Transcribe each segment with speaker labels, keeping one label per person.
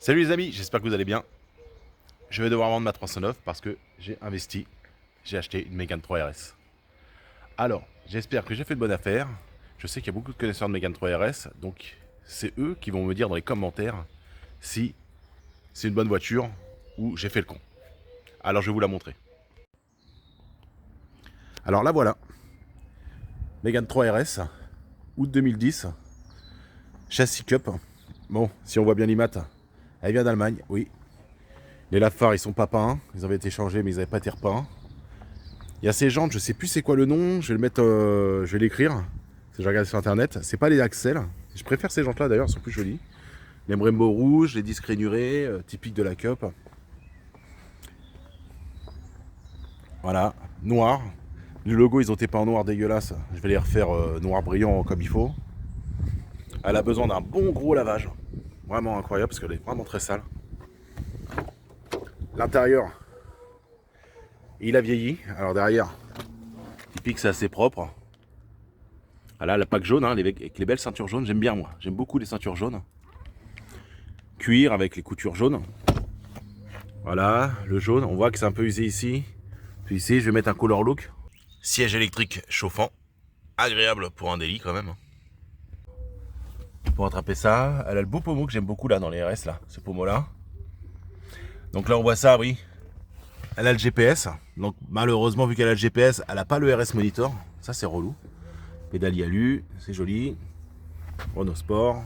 Speaker 1: Salut les amis, j'espère que vous allez bien. Je vais devoir vendre ma 309 parce que j'ai investi, j'ai acheté une Mégane 3 RS. Alors, j'espère que j'ai fait de bonne affaire. Je sais qu'il y a beaucoup de connaisseurs de Mégane 3 RS, donc c'est eux qui vont me dire dans les commentaires si c'est une bonne voiture ou j'ai fait le con. Alors je vais vous la montrer. Alors la voilà, Mégane 3 RS, août 2010, châssis cup. Bon, si on voit bien l'IMAT, elle vient d'Allemagne, oui. Les lave-phares, ils sont pas peints, ils avaient été changés mais ils n'avaient pas été repeints. Il y a ces jantes, je sais plus c'est quoi le nom, je vais le mettre, je vais l'écrire. Je regarde sur internet. C'est pas les Axel. Je préfère ces jantes là d'ailleurs, elles sont plus jolies. Les Brembo rouges, les disques rainurés, typiques de la Cup. Voilà, noir. Le logo, ils ont été peints en noir dégueulasse. Je vais les refaire noir brillant comme il faut. Elle a besoin d'un bon gros lavage. Vraiment incroyable parce qu'elle est vraiment très sale. L'intérieur, il a vieilli. Alors derrière, typique, c'est assez propre. Voilà, la plaque jaune, hein, avec les belles ceintures jaunes, j'aime bien moi. J'aime beaucoup les ceintures jaunes. Cuir avec les coutures jaunes. Voilà, le jaune, on voit que c'est un peu usé ici. Puis ici, je vais mettre un color look. Siège électrique chauffant. Agréable pour un délit quand même. Pour attraper ça, elle a le beau pommeau que j'aime beaucoup là dans les RS là, ce pommeau là. Donc là on voit ça, oui. Elle a le GPS. Donc malheureusement vu qu'elle a le GPS, elle n'a pas le RS Monitor. Ça c'est relou. Pédalier alu, c'est joli. Renault Sport.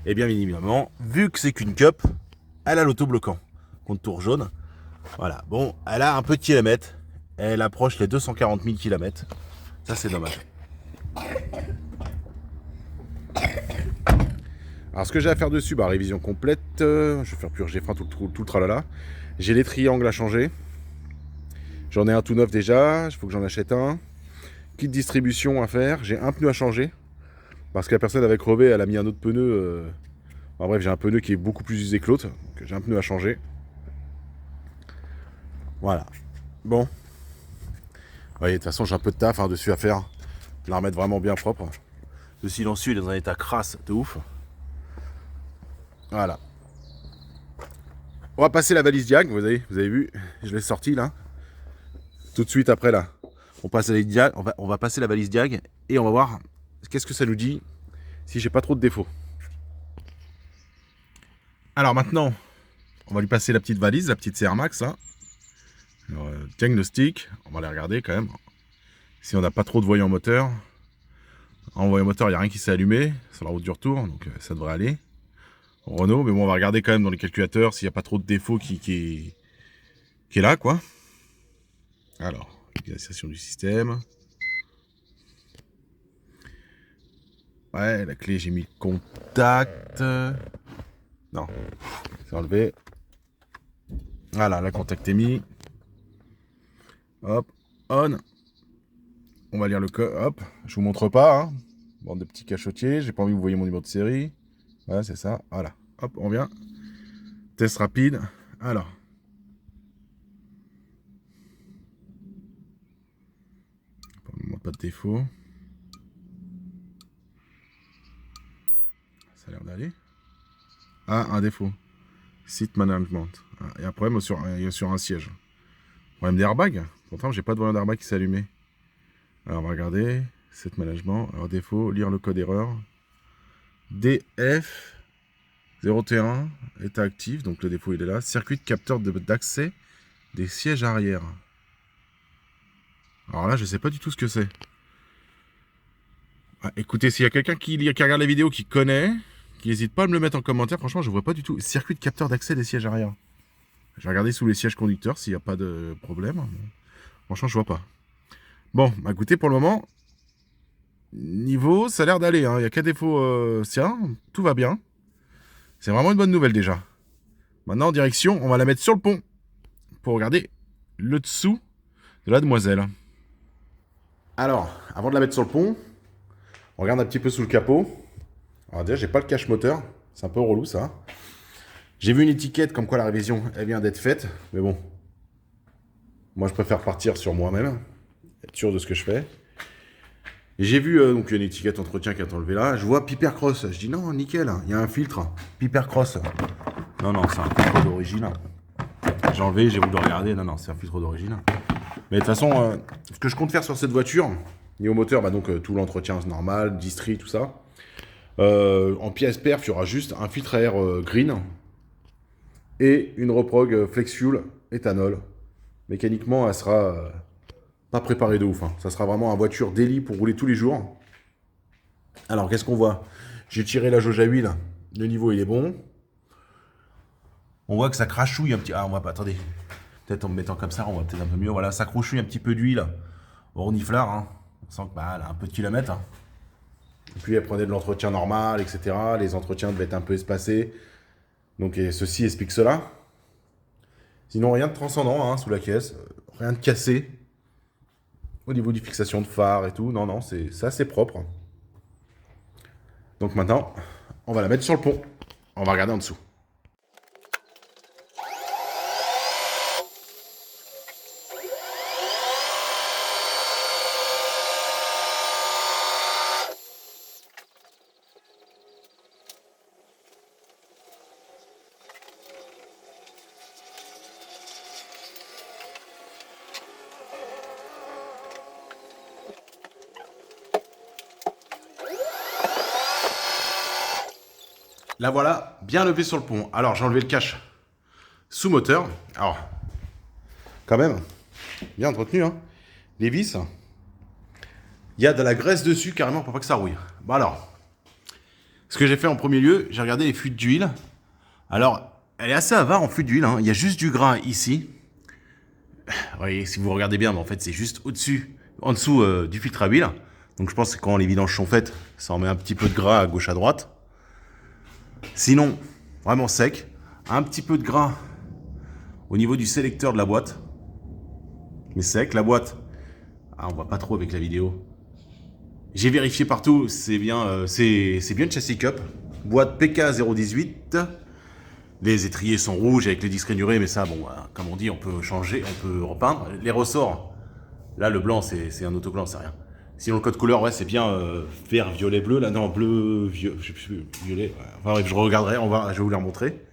Speaker 1: Et bien évidemment, vu que c'est qu'une Cup, elle a l'autobloquant. Contour jaune. Voilà, bon, elle a un peu de kilomètres. Elle approche les 240 000 km. Ça c'est dommage. Alors ce que j'ai à faire dessus, révision complète. Je vais faire purger frein, tout le tralala. J'ai les triangles à changer. J'en ai un tout neuf déjà, il faut que j'en achète un. Kit distribution à faire, j'ai un pneu à changer. Parce que la personne avait crevé, elle a mis un autre pneu. Bref, j'ai un pneu qui est beaucoup plus usé que l'autre. Donc j'ai un pneu à changer. Voilà. Bon. Vous voyez, de toute façon, j'ai un peu de taf dessus à faire. Je vais la remettre vraiment bien propre. Le silencieux il est dans un état crasse de ouf. Voilà. On va passer la valise Diag, vous avez vu, je l'ai sortie là. Tout de suite après là. On passe la valise Diag, on va passer la valise Diag et on va voir qu'est-ce que ça nous dit si j'ai pas trop de défauts. Alors maintenant, on va lui passer la petite valise, la petite CR Max. Hein. Alors, diagnostic, on va les regarder quand même. Si on n'a pas trop de voyants moteur. En voyant moteur, il n'y a rien qui s'est allumé sur la route du retour, donc ça devrait aller. Renault, mais bon, on va regarder quand même dans les calculateurs s'il n'y a pas trop de défauts qui est là, quoi. Alors, utilisation du système. Ouais, la clé, j'ai mis le contact. Non, c'est enlevé. Voilà, la contact est mis. Hop, on. On va lire le code. Hop, je vous montre pas. Hein. Bande de petits cachotiers. J'ai pas envie que vous voyez mon numéro de série. Voilà, c'est ça. Voilà. Hop, on vient. Test rapide. Alors. Pas de défaut. Ça a l'air d'aller. Ah, un défaut. Seat management. Ah, il y a un problème sur un siège. Problème d'airbag. Pourtant, j'ai pas de voyant d'airbag qui s'est allumé. Alors, on va regarder. Seat management. Alors, défaut. Lire le code erreur. DF 0T1. État actif. Donc, le défaut, il est là. Circuit de capteur d'accès des sièges arrière. Alors là, je sais pas du tout ce que c'est. Ah, écoutez, s'il y a quelqu'un qui regarde la vidéo, qui connaît, qui n'hésite pas à me le mettre en commentaire. Franchement, je vois pas du tout. Circuit de capteur d'accès des sièges arrière. Je vais regarder sous les sièges conducteurs s'il n'y a pas de problème. Franchement, je vois pas. Bon, écoutez, pour le moment, niveau, ça a l'air d'aller. Hein. Il n'y a qu'un défaut. Tiens, tout va bien. C'est vraiment une bonne nouvelle déjà. Maintenant, en direction, on va la mettre sur le pont pour regarder le dessous de la demoiselle. Alors, avant de la mettre sur le pont, on regarde un petit peu sous le capot. Alors déjà, j'ai pas le cache-moteur. C'est un peu relou, ça. J'ai vu une étiquette comme quoi la révision, elle vient d'être faite. Mais bon, moi, je préfère partir sur moi-même. Être sûr de ce que je fais. Et j'ai vu donc une étiquette entretien qui est enlevée là. Je vois Piper Cross. Je dis non, nickel. Il y a un filtre Piper Cross. Non, non, c'est un filtre d'origine. J'ai enlevé, j'ai voulu regarder. Non, non, c'est un filtre d'origine. Mais de toute façon, ce que je compte faire sur cette voiture, niveau moteur, bah donc tout l'entretien normal, distri, tout ça. En pièce perf, il y aura juste un filtre à air green et une reprog flex fuel éthanol. Mécaniquement, elle sera pas préparée de ouf. Hein. Ça sera vraiment une voiture daily pour rouler tous les jours. Alors, qu'est-ce qu'on voit? J'ai tiré la jauge à huile. Le niveau, il est bon. On voit que ça crachouille un petit... Ah, on va pas... Attendez. Peut-être en me mettant comme ça, on va peut-être un peu mieux. Voilà, ça crachouille un petit peu d'huile au reniflard. Hein. On sent que bah, elle a un peu de kilomètres. Hein. Et puis, elle prenait de l'entretien normal, etc. Les entretiens devaient être un peu espacés. Donc, ceci explique cela. Sinon, rien de transcendant hein, sous la caisse. Rien de cassé. Au niveau du fixation de phare et tout. Non, non, c'est assez propre. Donc maintenant, on va la mettre sur le pont. On va regarder en dessous. La voilà bien levée sur le pont. Alors, j'ai enlevé le cache sous moteur. Alors, quand même, bien entretenu. Hein. Les vis, il y a de la graisse dessus carrément pour pas que ça rouille. Bon alors, ce que j'ai fait en premier lieu, j'ai regardé les fuites d'huile. Alors, elle est assez avare en fuite d'huile. Hein. Il y a juste du gras ici. Vous voyez, si vous regardez bien, mais en fait, c'est juste au-dessus, en dessous du filtre à huile. Donc, je pense que quand les vidanges sont faites, ça en met un petit peu de gras à gauche à droite. Sinon, vraiment sec. Un petit peu de gras au niveau du sélecteur de la boîte. Mais sec, la boîte. Ah, on voit pas trop avec la vidéo. J'ai vérifié partout, c'est bien, c'est bien de châssis cup. Boîte PK018. Les étriers sont rouges avec les disques rainurés, mais ça, bon, comme on dit, on peut changer, on peut repeindre. Les ressorts, là, le blanc, c'est un autocollant, c'est rien. Sinon, le code couleur, ouais, c'est bien vert, violet, bleu. Là, non, bleu, vieux, je sais plus, violet. Ouais. Enfin bref, je regarderai, je vais vous les remontrer.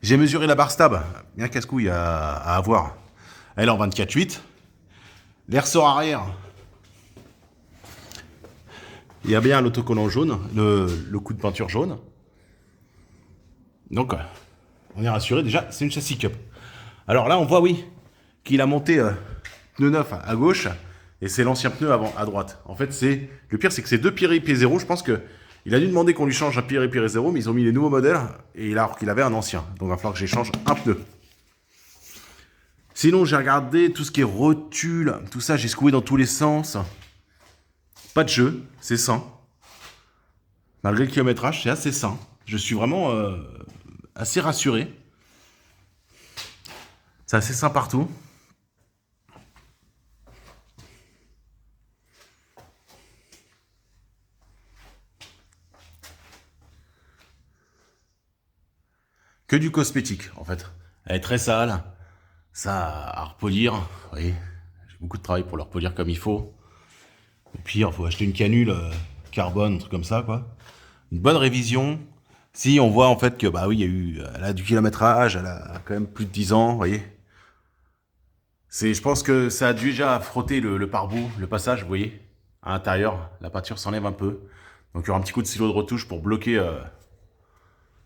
Speaker 1: J'ai mesuré la barre stab, bien casse-couille à avoir. Elle est en 24,8. Les ressorts arrière, il y a bien l'autocollant jaune, le coup de peinture jaune. Donc, on est rassuré. Déjà, c'est une châssis cup. Alors là, on voit, oui, qu'il a monté pneu neuf à gauche et c'est l'ancien pneu avant à droite. En fait, le pire, c'est que c'est deux Pirelli P0. Je pense que il a dû demander qu'on lui change un Pirelli P0, mais ils ont mis les nouveaux modèles et alors qu'il avait un ancien. Donc, il va falloir que j'échange un pneu. Sinon, j'ai regardé tout ce qui est rotule, tout ça, j'ai secoué dans tous les sens. Pas de jeu, c'est sain. Malgré le kilométrage, c'est assez sain. Je suis vraiment assez rassuré. C'est assez sain partout. Que du cosmétique, en fait. Elle est très sale. Ça à repolir. Vous voyez, j'ai beaucoup de travail pour le repolir comme il faut. Au pire, il faut acheter une canule carbone, un truc comme ça, quoi. Une bonne révision. Si on voit en fait que, bah oui, elle a du kilométrage, elle a quand même plus de 10 ans, vous voyez. Je pense que ça a déjà frotté le pare-boue, le passage, vous voyez. À l'intérieur, la peinture s'enlève un peu. Donc il y aura un petit coup de stylo de retouche pour bloquer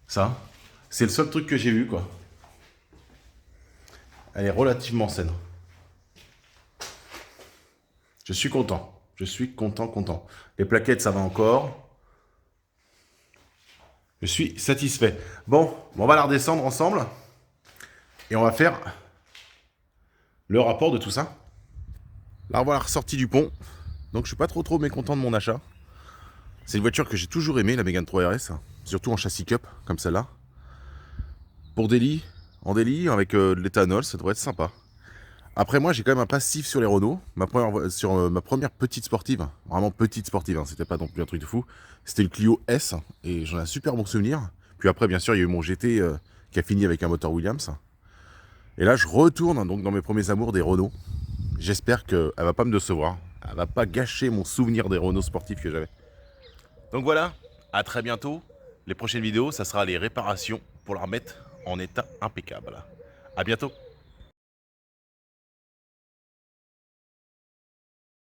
Speaker 1: ça. C'est le seul truc que j'ai vu, quoi. Elle est relativement saine. Je suis content. Je suis content. Les plaquettes, ça va encore. Je suis satisfait. Bon, on va la redescendre ensemble. Et on va faire le rapport de tout ça. Là, on va la ressortie du pont. Donc, je suis pas trop mécontent de mon achat. C'est une voiture que j'ai toujours aimée, la Mégane 3 RS. Surtout en châssis cup, comme celle-là. Pour daily, en daily, avec de l'éthanol, ça devrait être sympa. Après, moi, j'ai quand même un passif sur les Renault. Sur ma première petite sportive, vraiment petite sportive, hein, c'était pas non plus un truc de fou. C'était le Clio S, et j'en ai un super bon souvenir. Puis après, bien sûr, il y a eu mon GT qui a fini avec un moteur Williams. Et là, je retourne donc dans mes premiers amours des Renault. J'espère qu'elle va pas me décevoir. Elle va pas gâcher mon souvenir des Renault sportifs que j'avais. Donc voilà, à très bientôt. Les prochaines vidéos, ça sera les réparations pour la remettre en état impeccable. À bientôt.